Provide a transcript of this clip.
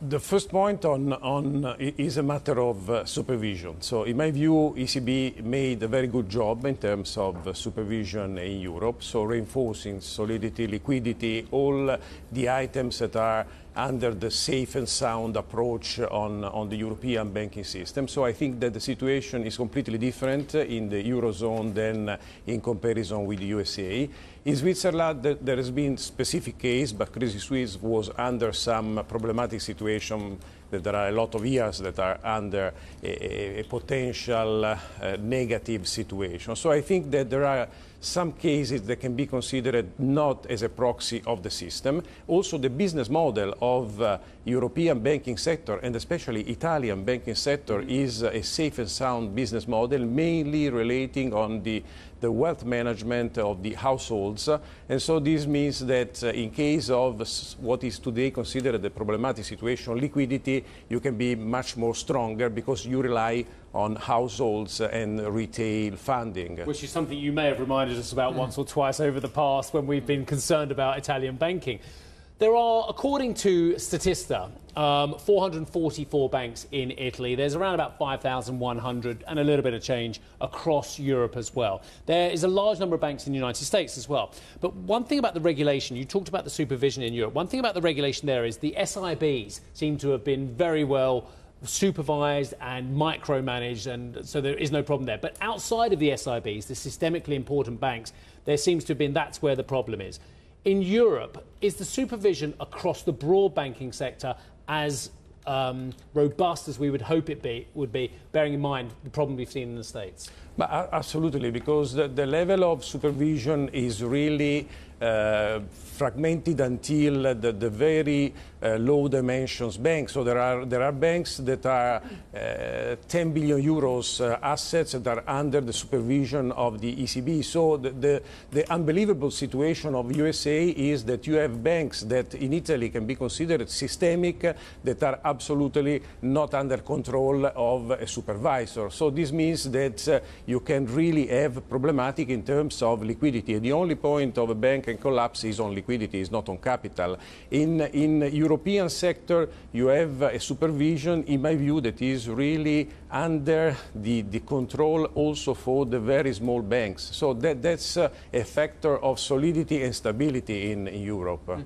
The first point is a matter of supervision. So in my view, ECB made a very good job in terms of supervision in Europe, so reinforcing solidity, liquidity, all the items that are under the safe and sound approach on the European banking system. So I think that the situation is completely different in the Eurozone than in comparison with the USA. In Switzerland, there has been specific case, but Credit Suisse was under some problematic situation that there are a lot of years that are under a potential negative situation. So I think that there are some cases that can be considered not as a proxy of the system. Also, the business model of European banking sector, and especially Italian banking sector, is a safe and sound business model, mainly relating on the wealth management of the households. And so this means that in case of what is today considered a problematic situation, liquidity, you can be much more stronger because you rely on households and retail funding. Which is something you may have reminded us about once or twice over the past when we've been concerned about Italian banking. There are, according to Statista, 444 banks in Italy. There's around about 5,100 and a little bit of change across Europe as well. There is a large number of banks in the United States as well. But one thing about the regulation, you talked about the supervision in Europe. One thing about the regulation there is the SIBs seem to have been very well supervised and micromanaged, and so there is no problem there. But outside of the SIBs, the systemically important banks, there seems to have been, that's where the problem is. In Europe, is the supervision across the broad banking sector as robust as we would hope it would be, bearing in mind the problem we've seen in the States? But absolutely, because the level of supervision is really fragmented until the very low dimensions banks. So there are banks that are 10 billion euros assets that are under the supervision of the ECB. So the unbelievable situation of USA is that you have banks that in Italy can be considered systemic that are absolutely not under control of a supervisor. So this means that you can really have problematic in terms of liquidity. And the only point of a bank can collapse is on liquidity, is not on capital. In European sector, you have a supervision, in my view, that is really under the control also for the very small banks. So that's a factor of solidity and stability in Europe.